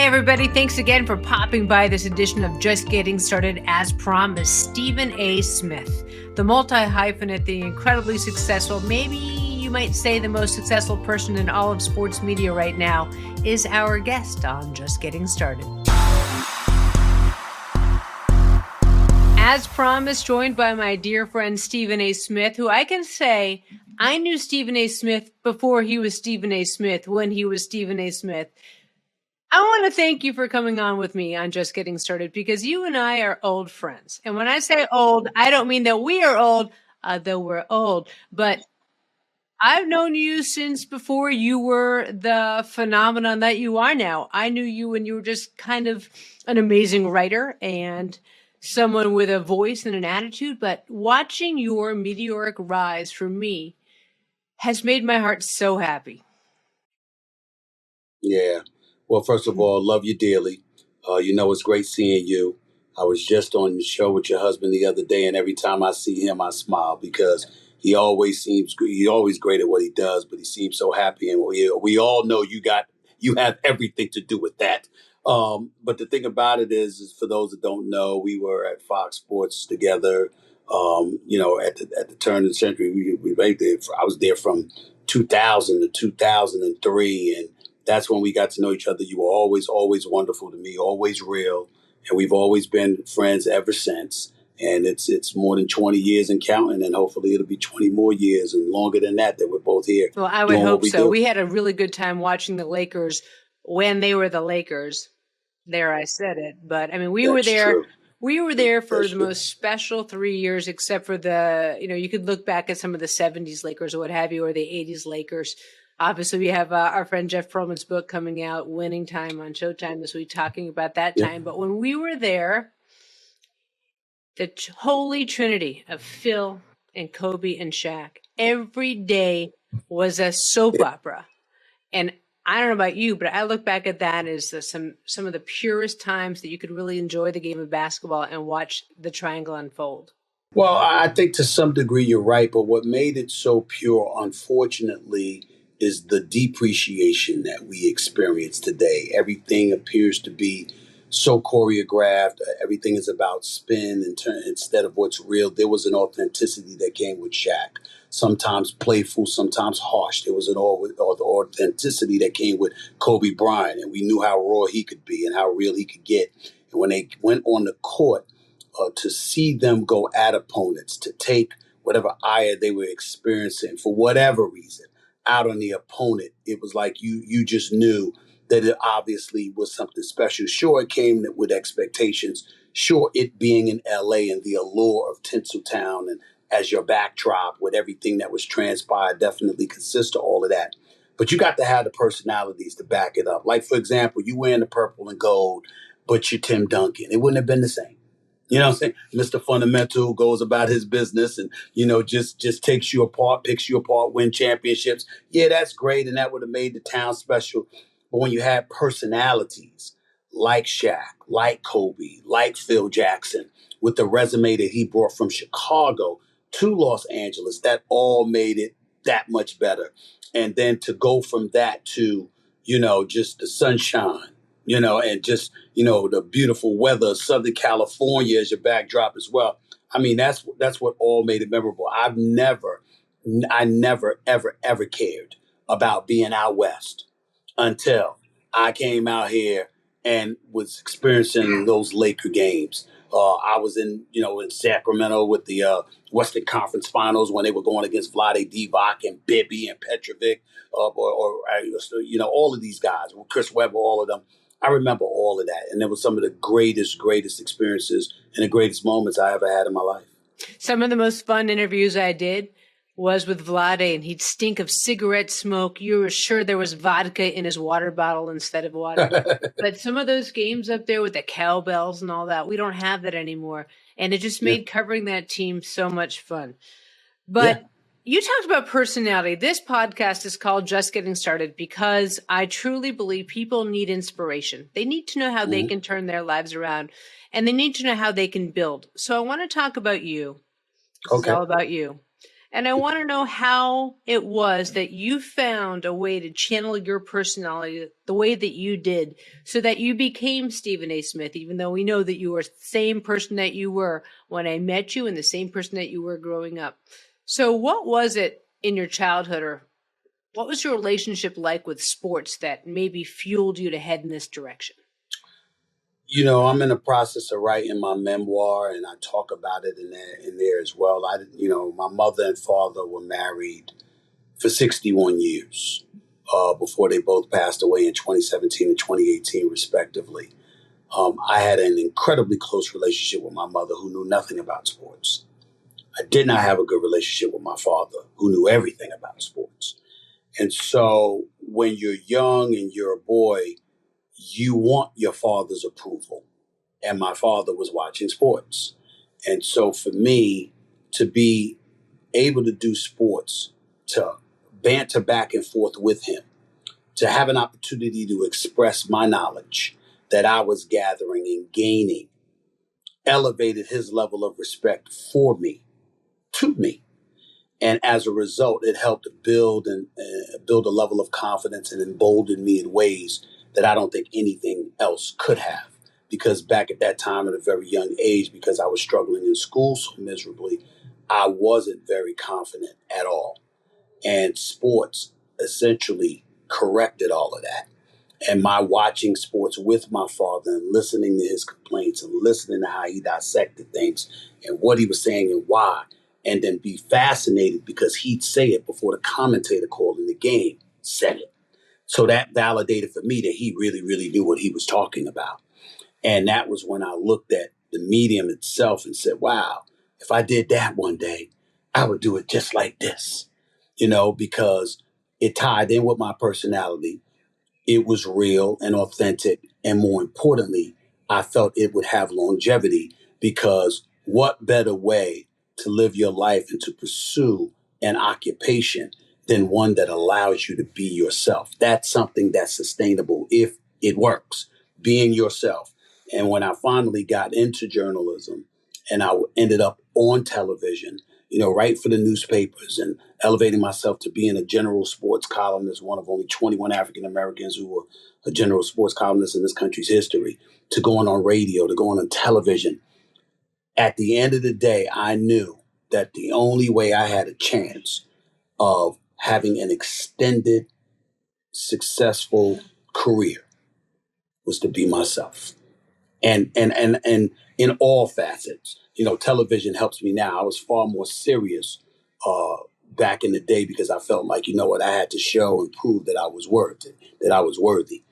everybody. Thanks again for popping by this edition of Just Getting Started. As promised, Stephen A. Smith, the multi-hyphenate, the incredibly successful, maybe you might say the most successful person in all of sports media right now, is our guest on Just Getting Started. As promised, joined by my dear friend Stephen A. Smith, who I can say I knew Stephen A. Smith before he was Stephen A. Smith, when he was Stephen A. Smith. I want to thank you for coming on with me on Just Getting Started, because you and I are old friends. And when I say old, I don't mean that we are old, though we're old, but I've known you since before you were the phenomenon that you are now. I knew you when you were just kind of an amazing writer and someone with a voice and an attitude, but watching your meteoric rise for me has made my heart so happy. Yeah. Well, first of all, love you dearly. It's great seeing you. I was just on the show with your husband the other day, and every time I see him, I smile because he's always great at what he does, but he seems so happy. And we all know you have everything to do with that. But the thing about it is for those that don't know, we were at Fox Sports together. At the turn of the century, we right there. I was there from 2000 to 2003, and that's when we got to know each other. You were always wonderful to me, always real, and we've always been friends ever since. And it's more than 20 years and counting, and hopefully it'll be 20 more years and longer than that we're both here. Well, I would hope so. We had a really good time watching the Lakers when they were the Lakers. There, I said it. But I mean, we were there. True. We were there for the most special 3 years, except for you could look back at some of the 70s Lakers or what have you, or the 80s Lakers. Obviously, we have our friend Jeff Pearlman's book coming out, Winning Time, on Showtime this week, talking about that time. But when we were there, the holy trinity of Phil and Kobe and Shaq, every day was a soap opera. And I don't know about you, but I look back at that as some of the purest times that you could really enjoy the game of basketball and watch the triangle unfold. Well, I think to some degree you're right, but what made it so pure, unfortunately, is the depreciation that we experience today. Everything appears to be so choreographed. Everything is about spin instead of what's real. There was an authenticity that came with Shaq. Sometimes playful, sometimes harsh. There was the authenticity that came with Kobe Bryant, and we knew how raw he could be and how real he could get. And when they went on the court, to see them go at opponents, to take whatever ire they were experiencing for whatever reason out on the opponent, it was like you just knew that it obviously was something special. Sure, it came with expectations. Sure, it being in LA and the allure of Tinseltown and as your backdrop with everything that was transpired definitely consists of all of that. But you got to have the personalities to back it up. Like, for example, you wearing the purple and gold, but you're Tim Duncan. It wouldn't have been the same. You know what I'm saying? Mr. Fundamental goes about his business and, just takes you apart, picks you apart, win championships. Yeah, that's great. And that would have made the town special. But when you have personalities like Shaq, like Kobe, like Phil Jackson, with the resume that he brought from Chicago to Los Angeles, that all made it that much better. And then to go from that to, just the sunshine, and just, the beautiful weather of Southern California as your backdrop as well. I mean, that's what all made it memorable. I never, ever cared about being out west until I came out here and was experiencing those Laker games. I was in Sacramento with the Western Conference Finals when they were going against Vlade Divac and Bibby and Petrovic, all of these guys, Chris Webber, all of them. I remember all of that. And it was some of the greatest experiences and the greatest moments I ever had in my life. Some of the most fun interviews I did was with Vlade, and he'd stink of cigarette smoke. You were sure there was vodka in his water bottle instead of water. But some of those games up there with the cowbells and all that, we don't have that anymore. And it just made covering that team so much fun. But you talked about personality. This podcast is called Just Getting Started because I truly believe people need inspiration. They need to know how they can turn their lives around, and they need to know how they can build. So I want to talk about you. It's all about you. And I want to know how it was that you found a way to channel your personality the way that you did so that you became Stephen A. Smith, even though we know that you were the same person that you were when I met you and the same person that you were growing up. So what was it in your childhood, or what was your relationship like with sports that maybe fueled you to head in this direction? I'm in the process of writing my memoir, and I talk about it in there as well. My mother and father were married for 61 years before they both passed away in 2017 and 2018, respectively. I had an incredibly close relationship with my mother, who knew nothing about sports. I did not have a good relationship with my father, who knew everything about sports. And so when you're young and you're a boy, you want your father's approval. And my father was watching sports. And so for me to be able to do sports, to banter back and forth with him, to have an opportunity to express my knowledge that I was gathering and gaining, elevated his level of respect for me, to me. And as a result, it helped build and build a level of confidence and embolden me in ways that I don't think anything else could have. Because back at that time, at a very young age, because I was struggling in school so miserably, I wasn't very confident at all. And sports essentially corrected all of that. And my watching sports with my father and listening to his complaints and listening to how he dissected things and what he was saying and why, and then be fascinated because he'd say it before the commentator calling the game said it. So that validated for me that he really, really knew what he was talking about. And that was when I looked at the medium itself and said, wow, if I did that one day, I would do it just like this, because it tied in with my personality. It was real and authentic. And more importantly, I felt it would have longevity, because what better way to live your life and to pursue an occupation than one that allows you to be yourself? That's something that's sustainable if it works, being yourself. And when I finally got into journalism and I ended up on television, writing for the newspapers and elevating myself to being a general sports columnist, one of only 21 African Americans who were a general sports columnist in this country's history, to going on radio, to going on television. At the end of the day, I knew that the only way I had a chance of having an extended, successful career was to be myself. And in all facets. Television helps me now. I was far more serious back in the day because I felt like, what, I had to show and prove that I was worthy.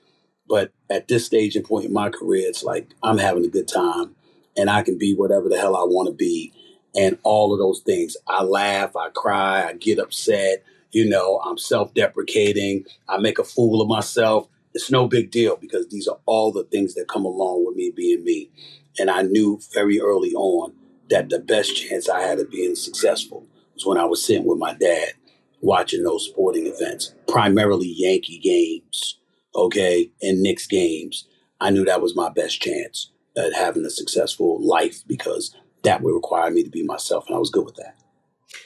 But at this stage and point in my career, it's like I'm having a good time and I can be whatever the hell I want to be. And all of those things. I laugh, I cry, I get upset. I'm self-deprecating. I make a fool of myself. It's no big deal because these are all the things that come along with me being me. And I knew very early on that the best chance I had of being successful was when I was sitting with my dad watching those sporting events, primarily Yankee games, okay, and Knicks games. I knew that was my best chance at having a successful life because that would require me to be myself, and I was good with that.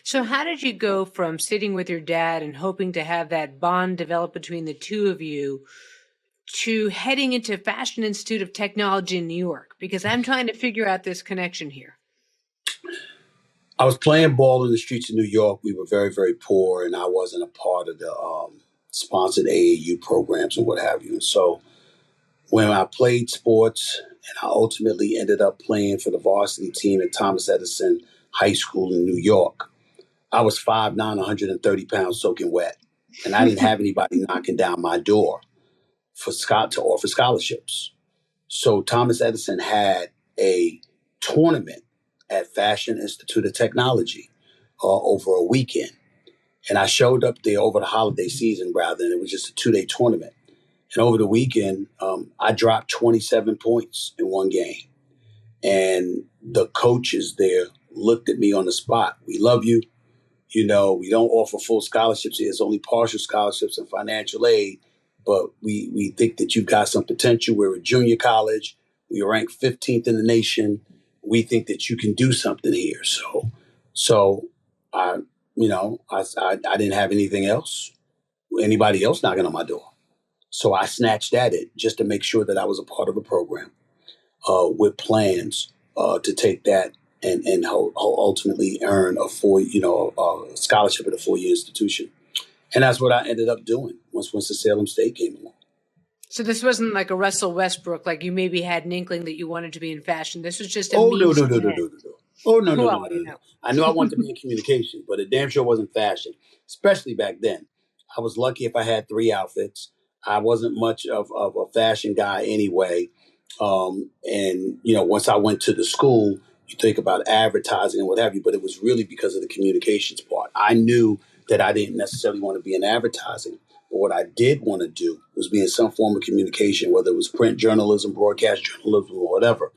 So how did you go from sitting with your dad and hoping to have that bond develop between the two of you to heading into Fashion Institute of Technology in New York? Because I'm trying to figure out this connection here. I was playing ball in the streets of New York. We were very, very poor, and I wasn't a part of the sponsored AAU programs and what have you. And so when I played sports, and I ultimately ended up playing for the varsity team at Thomas Edison High School in New York, I was 5'9", 130 pounds soaking wet. And I didn't have anybody knocking down my door to offer scholarships. So Thomas Edison had a tournament at Fashion Institute of Technology over a weekend. And I showed up there over the holiday season, rather, and it was just a 2-day tournament. And over the weekend, I dropped 27 points in one game. And the coaches there looked at me on the spot. We love you. We don't offer full scholarships here. It's only partial scholarships and financial aid. But we think that you've got some potential. We're a junior college. We rank 15th in the nation. We think that you can do something here. So I I didn't have anything else, anybody else knocking on my door. So I snatched at it just to make sure that I was a part of a program with plans to take that and ultimately earn a scholarship at a 4-year institution. And that's what I ended up doing once Winston-Salem State came along. So this wasn't like a Russell Westbrook, like you maybe had an inkling that you wanted to be in fashion. This was just a Oh, no, means no, to no, an no, end. no, no, no. Oh, no, no, no, Well, no, no. I knew I wanted to be in communication, but it damn sure wasn't fashion, especially back then. I was lucky if I had 3 outfits. I wasn't much of a fashion guy anyway. Once I went to the school, you think about advertising and what have you, but it was really because of the communications part. I knew that I didn't necessarily want to be in advertising, but what I did want to do was be in some form of communication, whether it was print journalism, broadcast journalism, or whatever.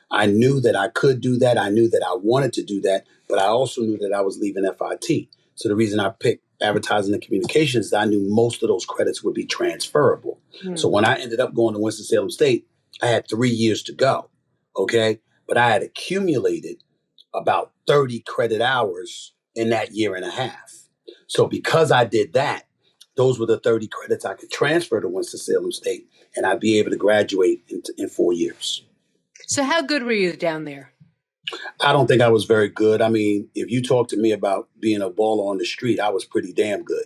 I knew that I could do that. I knew that I wanted to do that, but I also knew that I was leaving FIT. So the reason I picked advertising and communications is I knew most of those credits would be transferable. So when I ended up going to Winston-Salem State, I had 3 years to go. Okay. But I had accumulated about 30 credit hours in that year and a half. So because I did that, those were the 30 credits I could transfer to Winston-Salem State, and I'd be able to graduate in 4 years. So how good were you down there? I don't think I was very good. I mean, if you talk to me about being a baller on the street, I was pretty damn good.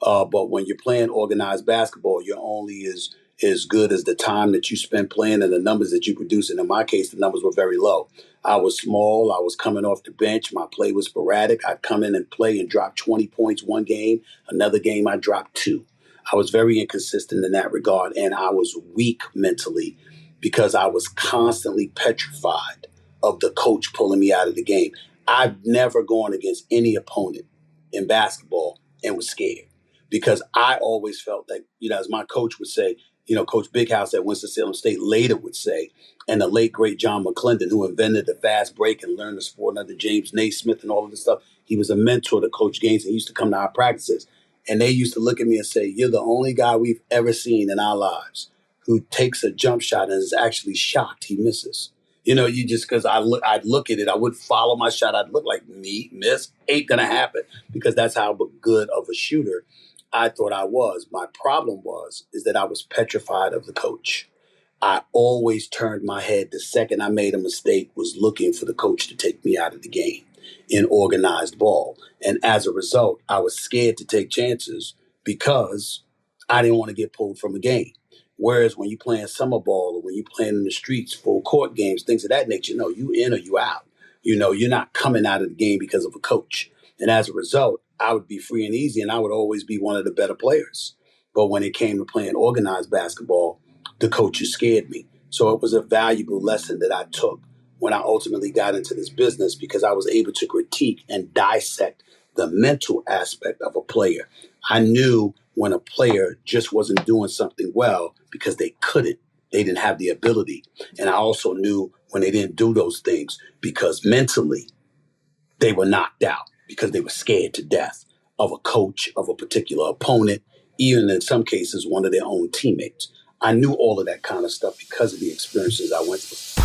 But when you're playing organized basketball, you're only as good as the time that you spend playing and the numbers that you produce. And in my case, the numbers were very low. I was small. I was coming off the bench. My play was sporadic. I'd come in and play and drop 20 points one game. Another game, I dropped 2. I was very inconsistent in that regard. And I was weak mentally because I was constantly petrified of the coach pulling me out of the game. I've never gone against any opponent in basketball and was scared because I always felt that, as my coach would say, Coach Big House at Winston-Salem State later would say, and the late, great John McClendon, who invented the fast break and learned the sport under James Naismith and all of this stuff, he was a mentor to Coach Gaines and he used to come to our practices. And they used to look at me and say, you're the only guy we've ever seen in our lives who takes a jump shot and is actually shocked he misses. You just because I'd look at it, I would follow my shot. I'd look like me, miss, ain't gonna happen because that's how good of a shooter I thought I was. My problem is that I was petrified of the coach. I always turned my head the second I made a mistake, was looking for the coach to take me out of the game in organized ball. And as a result, I was scared to take chances because I didn't want to get pulled from a game. Whereas when you're playing summer ball or when you're playing in the streets, full court games, things of that nature, no, you in or you out. You're not coming out of the game because of a coach. And as a result, I would be free and easy and I would always be one of the better players. But when it came to playing organized basketball, the coaches scared me. So it was a valuable lesson that I took when I ultimately got into this business because I was able to critique and dissect the mental aspect of a player. I knew when a player just wasn't doing something well because they couldn't, they didn't have the ability. And I also knew when they didn't do those things because mentally they were knocked out because they were scared to death of a coach, of a particular opponent, even in some cases, one of their own teammates. I knew all of that kind of stuff because of the experiences I went through.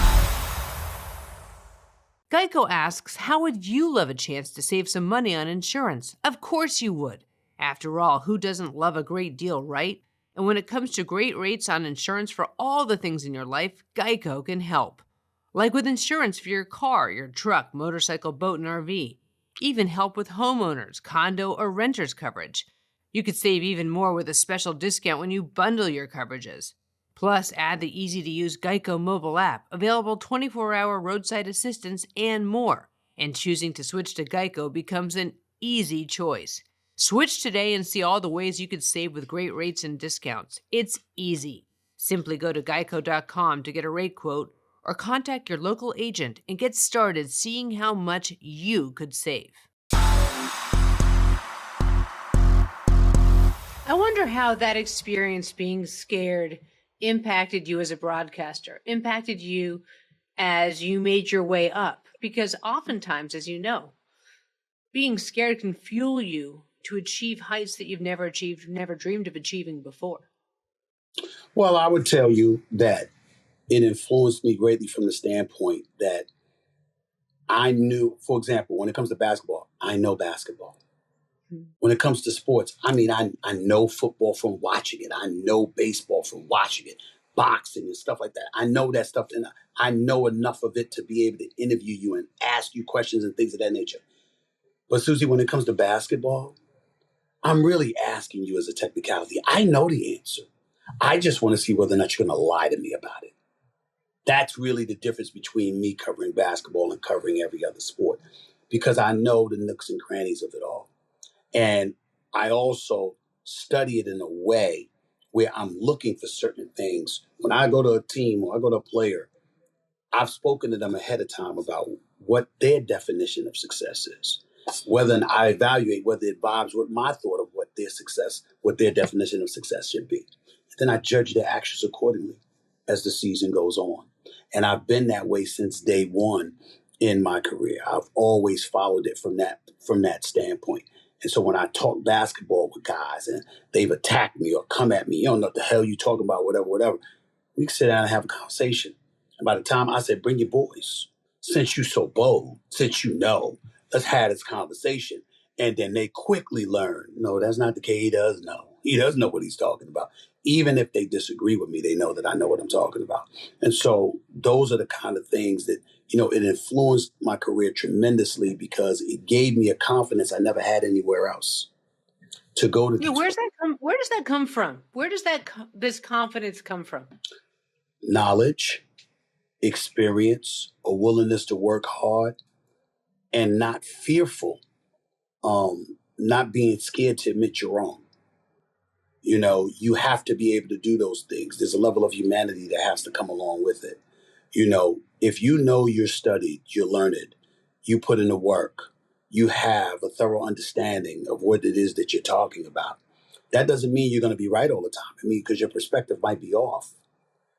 Geico asks, how would you love a chance to save some money on insurance? Of course you would. After all, who doesn't love a great deal, right? And when it comes to great rates on insurance for all the things in your life, Geico can help. Like with insurance for your car, your truck, motorcycle, boat, and RV. Even help with homeowners, condo, or renters coverage. You could save even more with a special discount when you bundle your coverages. Plus, add the easy-to-use Geico mobile app, available 24-hour roadside assistance, and more. And choosing to switch to Geico becomes an easy choice. Switch today and see all the ways you could save with great rates and discounts. It's easy. Simply go to geico.com to get a rate quote or contact your local agent and get started seeing how much you could save. I wonder how that experience being scared impacted you as a broadcaster, impacted you as you made your way up. Because oftentimes, as you know, being scared can fuel you to achieve heights that you've never achieved, never dreamed of achieving before. Well, I would tell you that it influenced me greatly from the standpoint that I knew, for example, when it comes to basketball, I know basketball. Mhm. When it comes to sports, I mean, I know football from watching it. I know baseball from watching it, boxing and stuff like that. I know that stuff, and I know enough of it to be able to interview you and ask you questions and things of that nature. But Susie, when it comes to basketball, I'm really asking you as a technicality. I know the answer. I just want to see whether or not you're going to lie to me about it. That's really the difference between me covering basketball and covering every other sport, because I know the nooks and crannies of it all. And I also study it in a way where I'm looking for certain things. When I go to a team or I go to a player, I've spoken to them ahead of time about what their definition of success is. Whether I evaluate whether it vibes with my thought of what their success, what their definition of success should be. Then I judge their actions accordingly as the season goes on. And I've been that way since day one in my career. I've always followed it from that standpoint. And so when I talk basketball with guys and they've attacked me or come at me, you don't know what the hell you talking about, whatever. We can sit down and have a conversation. And by the time I said, bring your boys, since you so bold, since you know, let's have this conversation. And then they quickly learn, no, that's not the case. He does know. He does know what he's talking about. Even if they disagree with me, they know that I know what I'm talking about. And so those are the kind of things that, it influenced my career tremendously because it gave me a confidence I never had anywhere else to go to Yeah, these where does that come from? Where does this confidence come from? knowledge, experience, a willingness to work hard, and not fearful, not being scared to admit you're wrong. You have to be able to do those things. There's a level of humanity that has to come along with it. If you know you're studied, you're learned, you put in the work, you have a thorough understanding of what it is that you're talking about. That doesn't mean you're going to be right all the time. I mean, because your perspective might be off.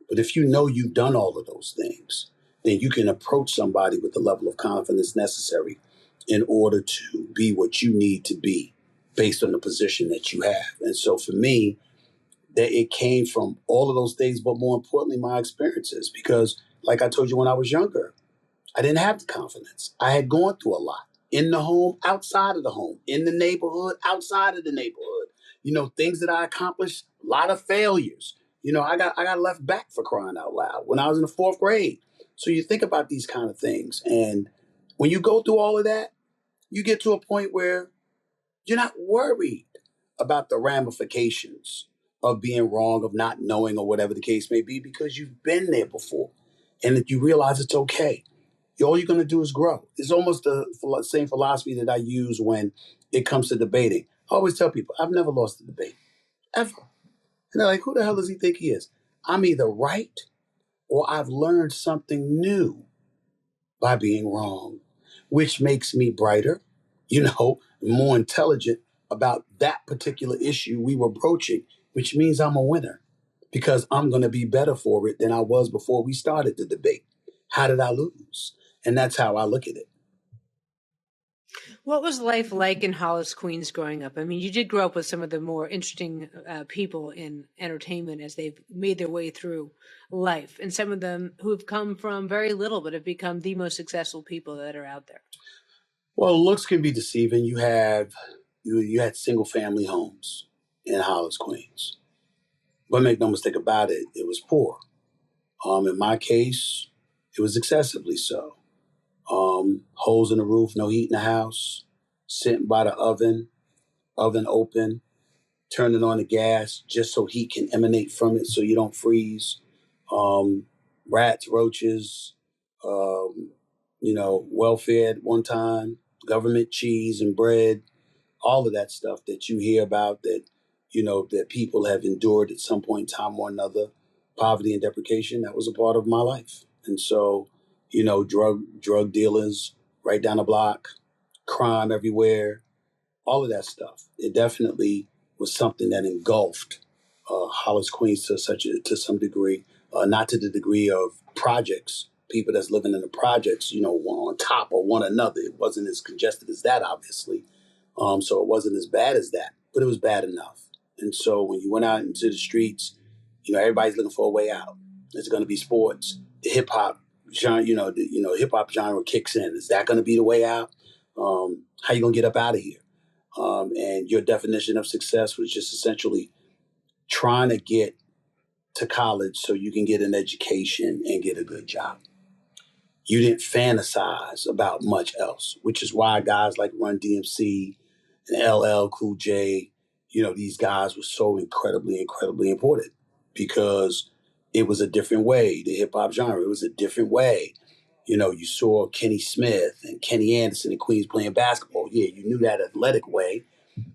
But if you know you've done all of those things, then you can approach somebody with the level of confidence necessary in order to be what you need to be based on the position that you have. And so for me, that it came from all of those things, but more importantly, my experiences. Because, like I told you when I was younger, I didn't have the confidence. I had gone through a lot in the home, outside of the home, in the neighborhood, outside of the neighborhood. Things that I accomplished, a lot of failures. I got left back for crying out loud when I was in the fourth grade. So you think about these kind of things. And when you go through all of that, you get to a point where you're not worried about the ramifications of being wrong, of not knowing, or whatever the case may be, because you've been there before and that you realize it's okay. All you're going to do is grow. It's almost the same philosophy that I use when it comes to debating. I always tell people, I've never lost a debate, ever. And they're like, who the hell does he think he is? I'm either right or I've learned something new by being wrong, which makes me brighter, more intelligent about that particular issue we were broaching, which means I'm a winner because I'm going to be better for it than I was before we started the debate. How did I lose? And that's how I look at it. What was life like in Hollis, Queens growing up? I mean, you did grow up with some of the more interesting people in entertainment as they've made their way through life, and some of them who have come from very little but have become the most successful people that are out there. Well, looks can be deceiving. You had single family homes in Hollis, Queens. But make no mistake about it, it was poor. In my case, it was excessively so. Holes in the roof, no heat in the house, sitting by the oven open, turning on the gas just so heat can emanate from it so you don't freeze. Um, Rats, roaches, um, welfare at one time, government cheese and bread, all of that stuff that you hear about that people have endured at some point in time or another, poverty and deprecation, that was a part of my life. And so, drug dealers right down the block, crime everywhere, all of that stuff. It definitely was something that engulfed Hollis, Queens to some degree, not to the degree of projects, people that's living in the projects, one on top of one another. It wasn't as congested as that, obviously. So it wasn't as bad as that, but it was bad enough. And so when you went out into the streets, everybody's looking for a way out. It's going to be sports. The hip hop genre, hip hop genre kicks in. Is that going to be the way out? How you going to get up out of here? And your definition of success was just essentially trying to get to college so you can get an education and get a good job. You didn't fantasize about much else, which is why guys like Run DMC and LL Cool J, these guys were so incredibly, incredibly important because it was a different way, the hip hop genre. It was a different way. You saw Kenny Smith and Kenny Anderson and Queens playing basketball. Yeah, you knew that athletic way,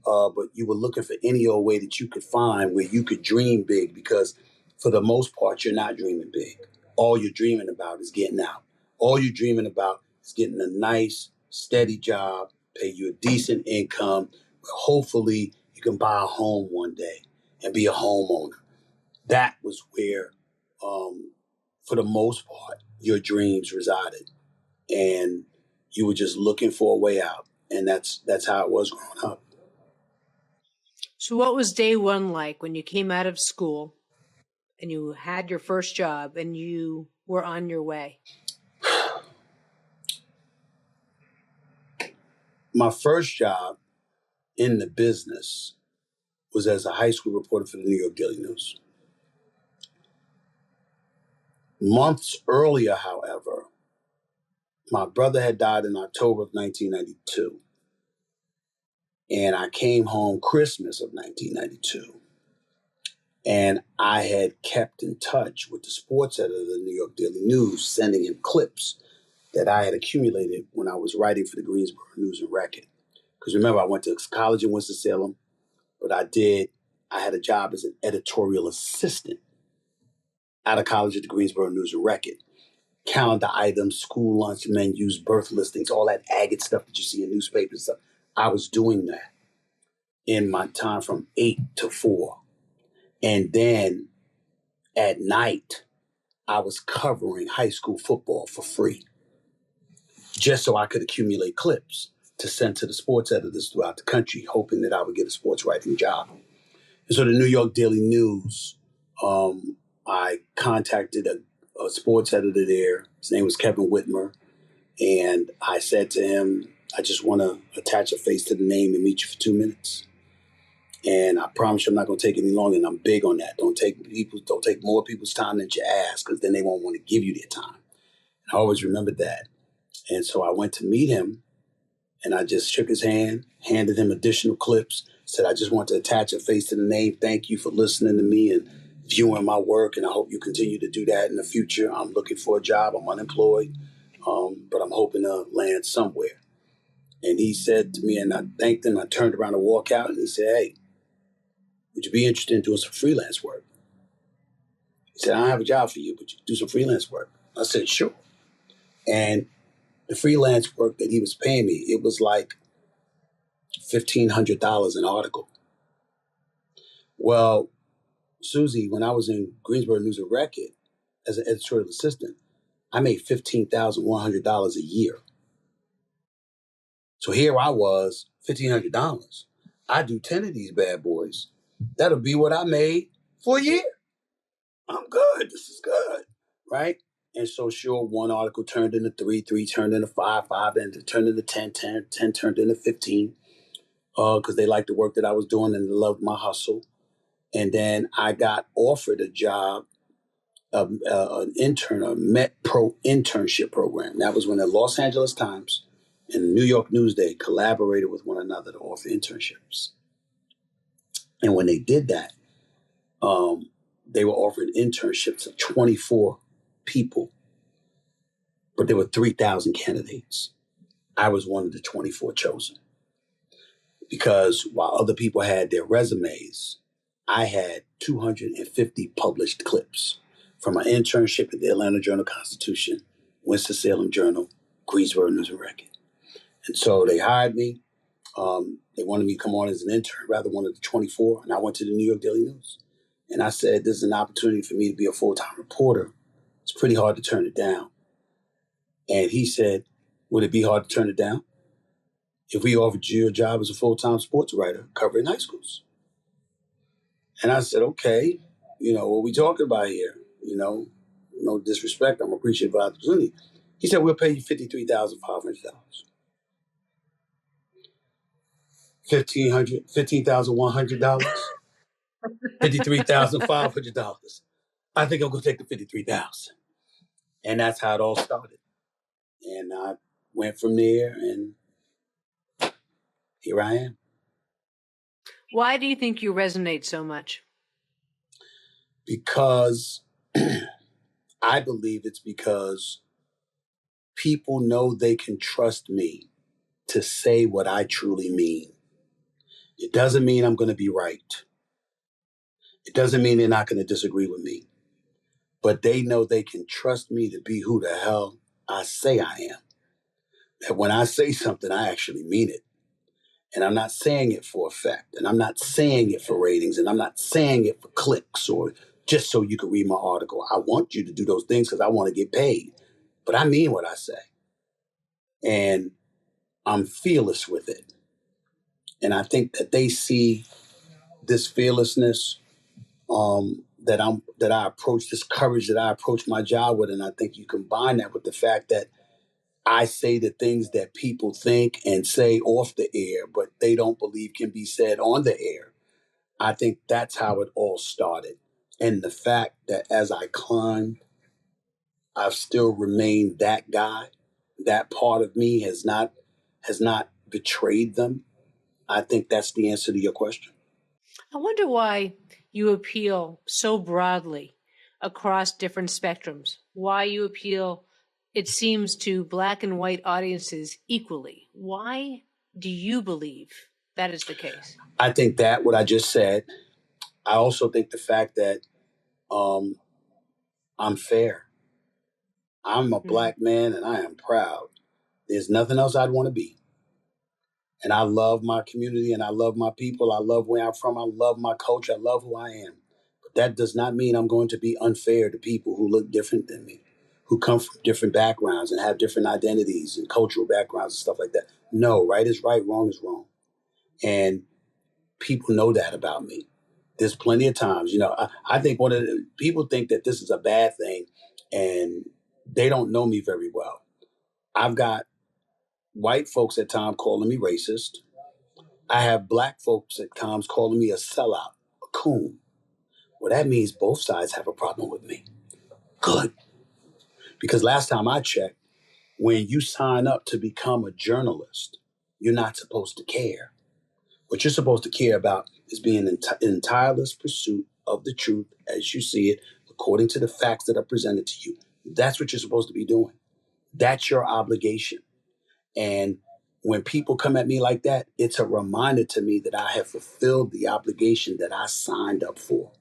but you were looking for any old way that you could find where you could dream big because for the most part, you're not dreaming big. All you're dreaming about is getting out. All you're dreaming about is getting a nice, steady job, pay you a decent income, where hopefully you can buy a home one day and be a homeowner. That was where, for the most part, your dreams resided. And you were just looking for a way out. And that's how it was growing up. So what was day one like when you came out of school and you had your first job and you were on your way? My first job in the business was as a high school reporter for the New York Daily News. Months earlier, however, my brother had died in October of 1992. And I came home Christmas of 1992. And I had kept in touch with the sports editor of the New York Daily News, sending him clips that I had accumulated when I was writing for the Greensboro News and Record. Because remember, I went to college in Winston-Salem, but I had a job as an editorial assistant out of college at the Greensboro News and Record. Calendar items, school lunch menus, birth listings, all that agate stuff that you see in newspapers and stuff. I was doing that in my time from 8 to 4. And then at night, I was covering high school football for free, just so I could accumulate clips to send to the sports editors throughout the country, hoping that I would get a sports writing job. And so the New York Daily News, I contacted a sports editor there. His name was Kevin Whitmer. And I said to him, I just want to attach a face to the name and meet you for 2 minutes. And I promise you I'm not going to take any longer. And I'm big on that. Don't take more people's time than you ask, because then they won't want to give you their time. And I always remembered that. And so I went to meet him and I just shook his hand, handed him additional clips, said, I just want to attach a face to the name. Thank you for listening to me and viewing my work. And I hope you continue to do that in the future. I'm looking for a job. I'm unemployed, but I'm hoping to land somewhere. And he said to me, and I thanked him. I turned around to walk out and he said, hey, would you be interested in doing some freelance work? He said, I don't have a job for you, but you do some freelance work. I said, sure. And the freelance work that he was paying me, it was like $1,500 an article. Well, Susie, when I was in Greensboro News and Record as an editorial assistant, I made $15,100 a year. So here I was, $1,500. I do 10 of these bad boys. That'll be what I made for a year. I'm good. This is good. Right? And so sure, one article turned into 3, 3 turned into 5, 5 and it turned into 10, 10, 10 turned into 15. Because they liked the work that I was doing and they loved my hustle. And then I got offered a job, an intern, a Met Pro internship program. That was when the Los Angeles Times and the New York Newsday collaborated with one another to offer internships. And when they did that, they were offering internships to 24 people, but there were 3,000 candidates. I was one of the 24 chosen because while other people had their resumes, I had 250 published clips from my internship at the Atlanta Journal-Constitution, Winston-Salem Journal, Greensboro News and Record. And so they hired me. They wanted me to come on as an intern, rather one of the 24, and I went to the New York Daily News. And I said, this is an opportunity for me to be a full-time reporter. It's pretty hard to turn it down. And he said, would it be hard to turn it down if we offered you a job as a full-time sports writer covering high schools? And I said, okay, what we talking about here? No disrespect. I'm appreciative of the opportunity. He said, we'll pay you $53,500. $15,100, $53,500. I think I'm gonna take the 53,000, and that's how it all started. And I went from there, and here I am. Why do you think you resonate so much? Because I believe it's because people know they can trust me to say what I truly mean. It doesn't mean I'm going to be right. It doesn't mean they're not going to disagree with me. But they know they can trust me to be who the hell I say I am. That when I say something, I actually mean it. And I'm not saying it for effect. And I'm not saying it for ratings. And I'm not saying it for clicks or just so you can read my article. I want you to do those things because I want to get paid. But I mean what I say. And I'm fearless with it. And I think that they see this fearlessness that I approach, this courage that I approach my job with. And I think you combine that with the fact that I say the things that people think and say off the air, but they don't believe can be said on the air. I think that's how it all started. And the fact that as I climbed, I've still remained that guy. That part of me has not betrayed them. I think that's the answer to your question. I wonder why you appeal so broadly across different spectrums, why you appeal, it seems, to black and white audiences equally. Why do you believe that is the case? I think that what I just said. I also think the fact that um, I'm fair. I'm a Mm. black man and I am proud. There's nothing else I'd want to be. And I love my community and I love my people. I love where I'm from. I love my culture. I love who I am. But that does not mean I'm going to be unfair to people who look different than me, who come from different backgrounds and have different identities and cultural backgrounds and stuff like that. No, right is right, wrong is wrong. And people know that about me. There's plenty of times, I think one of the people think that this is a bad thing and they don't know me very well. I've got white folks at times calling me racist. I have black folks at times calling me a sellout, a coon. Well, that means both sides have a problem with me. Good. Because last time I checked, when you sign up to become a journalist, you're not supposed to care. What you're supposed to care about is being in tireless pursuit of the truth as you see it, according to the facts that are presented to you. That's what you're supposed to be doing. That's your obligation. And when people come at me like that, it's a reminder to me that I have fulfilled the obligation that I signed up for.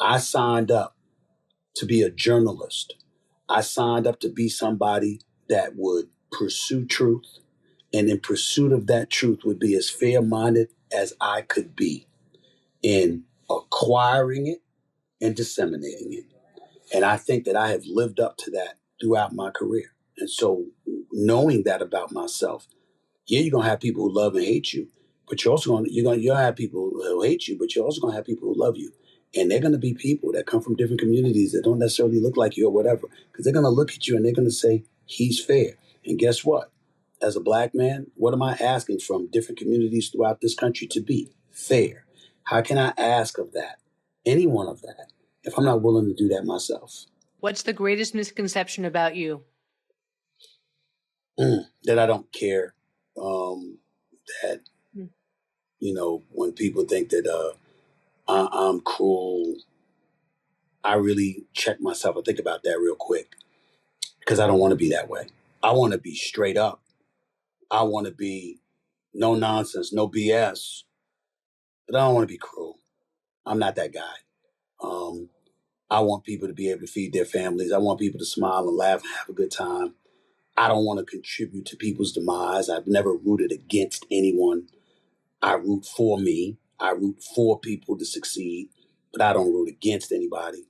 I signed up to be a journalist. I signed up to be somebody that would pursue truth, and in pursuit of that truth would be as fair minded as I could be in acquiring it and disseminating it. And I think that I have lived up to that throughout my career. And so knowing that about myself, yeah, you're gonna have people who love and hate you, but you'll have people who hate you, but you're also gonna have people who love you. And they're gonna be people that come from different communities that don't necessarily look like you or whatever. Because they're gonna look at you and they're gonna say, he's fair. And guess what? As a black man, what am I asking from different communities throughout this country to be? Fair. How can I ask of that? Any one of that, if I'm not willing to do that myself? What's the greatest misconception about you? That I don't care. That, Mm. when people think that I'm cruel, I really check myself and think about that real quick because I don't want to be that way. I want to be straight up. I want to be no nonsense, no BS, but I don't want to be cruel. I'm not that guy. Um, I want people to be able to feed their families. I want people to smile and laugh and have a good time. I don't want to contribute to people's demise. I've never rooted against anyone. I root for me. I root for people to succeed, but I don't root against anybody.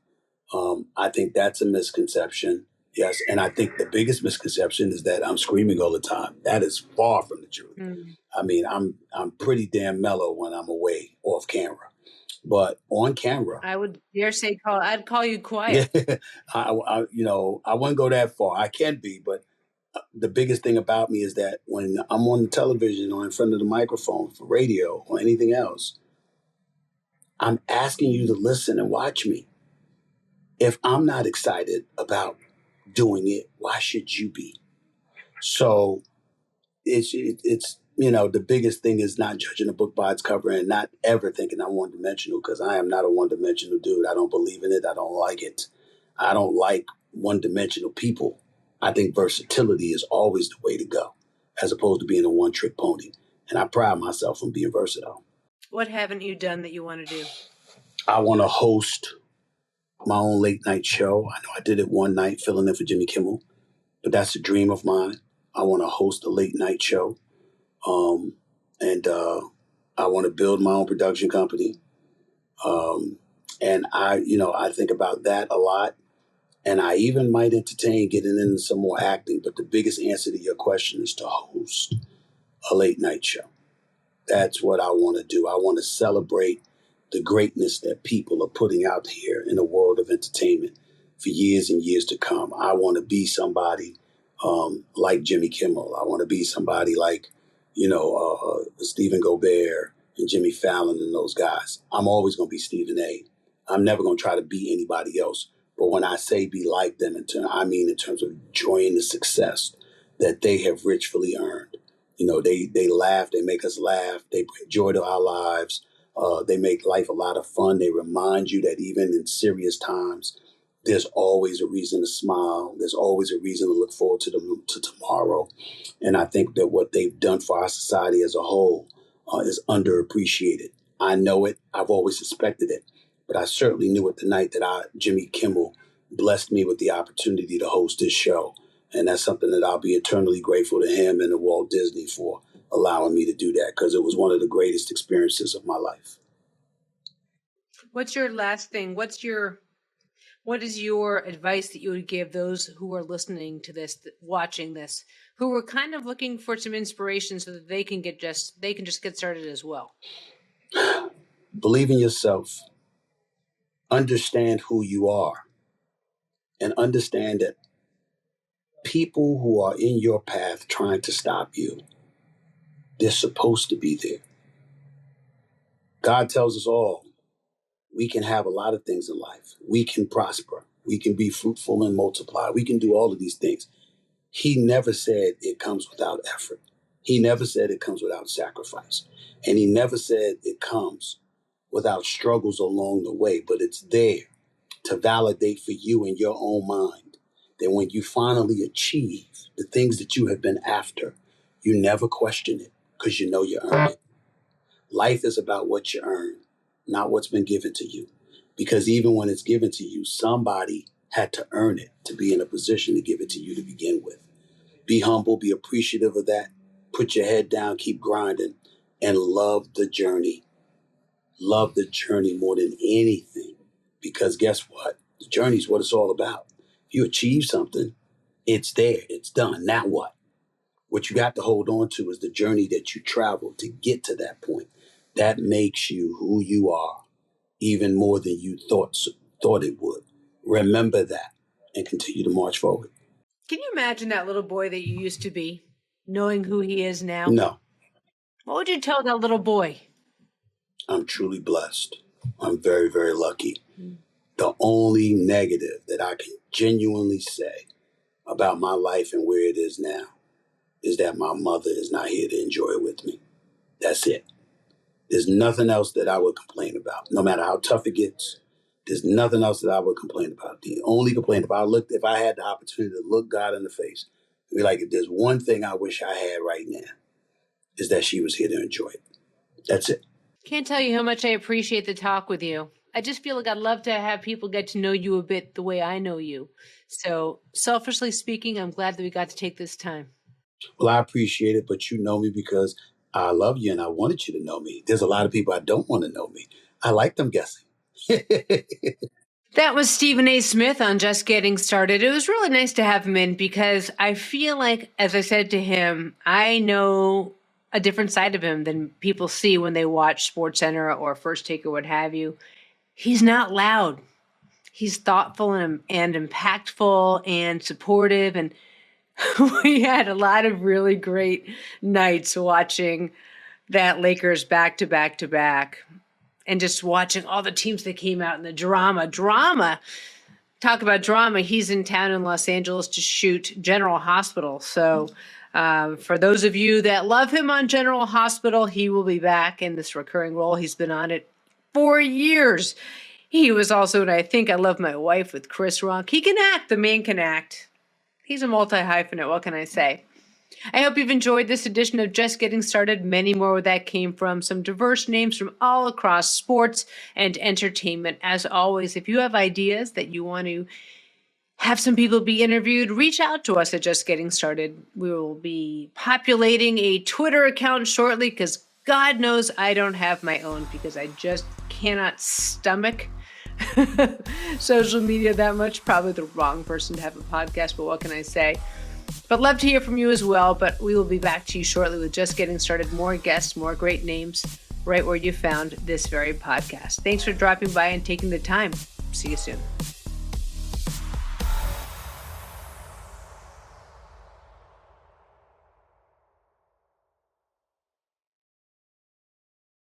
I think that's a misconception. Yes, and I think the biggest misconception is that I'm screaming all the time. That is far from the truth. Mm. I mean, I'm pretty damn mellow when I'm away off camera, but on camera, I would dare say I'd call you yeah, quiet. I wouldn't go that far. I can be, but the biggest thing about me is that when I'm on the television or in front of the microphone for radio or anything else, I'm asking you to listen and watch me. If I'm not excited about doing it, why should you be? So it's the biggest thing is not judging a book by its cover and not ever thinking I'm one dimensional, because I am not a one dimensional dude. I don't believe in it. I don't like it. I don't like one dimensional people. I think versatility is always the way to go, as opposed to being a one trick pony. And I pride myself on being versatile. What haven't you done that you want to do? I want to host my own late night show. I know I did it one night filling in for Jimmy Kimmel, but that's a dream of mine. I want to host a late night show. And I want to build my own production company. And I think about that a lot. And I even might entertain getting into some more acting. But the biggest answer to your question is to host a late night show. That's what I want to do. I want to celebrate the greatness that people are putting out here in the world of entertainment for years and years to come. I want to be somebody like Jimmy Kimmel. I want to be somebody like, Stephen Colbert and Jimmy Fallon and those guys. I'm always going to be Stephen A. I'm never going to try to be anybody else. But when I say be like them, I mean in terms of enjoying the success that they have richly earned. They laugh, they make us laugh, they bring joy to our lives. They make life a lot of fun. They remind you that even in serious times, there's always a reason to smile. There's always a reason to look forward to tomorrow. And I think that what they've done for our society as a whole is underappreciated. I know it. I've always suspected it. But I certainly knew it the night that Jimmy Kimmel blessed me with the opportunity to host this show. And that's something that I'll be eternally grateful to him and to Walt Disney for allowing me to do that, because it was one of the greatest experiences of my life. What's your last thing? What is your advice that you would give those who are listening to this, watching this, who are kind of looking for some inspiration so that they can just get started as well? Believe in yourself. Understand who you are, and understand that people who are in your path trying to stop you, they're supposed to be there. God tells us all we can have a lot of things in life. We can prosper. We can be fruitful and multiply. We can do all of these things. He never said it comes without effort. He never said it comes without sacrifice. And he never said it comes without struggles along the way, but it's there to validate for you in your own mind that when you finally achieve the things that you have been after, you never question it, because you know you earned it. Life is about what you earn, not what's been given to you. Because even when it's given to you, somebody had to earn it to be in a position to give it to you to begin with. Be humble, be appreciative of that. Put your head down, keep grinding, and love the journey. Love the journey more than anything. Because guess what? The journey is what it's all about. If you achieve something, it's there, it's done. Now what? What you got to hold on to is the journey that you traveled to get to that point. That makes you who you are, even more than you thought it would. Remember that and continue to march forward. Can you imagine that little boy that you used to be, knowing who he is now? No. What would you tell that little boy? I'm truly blessed. I'm very, very lucky. The only negative that I can genuinely say about my life and where it is now is that my mother is not here to enjoy it with me. That's it. There's nothing else that I would complain about. No matter how tough it gets, there's nothing else that I would complain about. The only complaint, if I had the opportunity to look God in the face, and be like, if there's one thing I wish I had right now, is that she was here to enjoy it. That's it. Can't tell you how much I appreciate the talk with you. I just feel like I'd love to have people get to know you a bit the way I know you. So selfishly speaking, I'm glad that we got to take this time. Well, I appreciate it, but you know me because I love you and I wanted you to know me. There's a lot of people I don't want to know me. I like them guessing. That was Stephen A. Smith on Just Getting Started. It was really nice to have him in because I feel like, as I said to him, I know a different side of him than people see when they watch SportsCenter or First Take or what have you. He's not loud. He's thoughtful and impactful and supportive. And We had a lot of really great nights watching that Lakers back to back to back and just watching all the teams that came out in the drama. Talk about drama. He's in town in Los Angeles to shoot General Hospital. So for those of you that love him on General Hospital, he will be back in this recurring role. He's been on it for years. He was also in I Think I Love My Wife with Chris Rock. He can act. The man can act. He's a multi-hyphenate. What can I say? I hope you've enjoyed this edition of Just Getting Started. Many more where that came from. Some diverse names from all across sports and entertainment. As always, if you have ideas that you want to have some people be interviewed, reach out to us at Just Getting Started. We will be populating a Twitter account shortly because God knows I don't have my own because I just cannot stomach social media that much. Probably the wrong person to have a podcast, but what can I say? But love to hear from you as well. But we will be back to you shortly with Just Getting Started. More guests, more great names, right where you found this very podcast. Thanks for dropping by and taking the time. See you soon.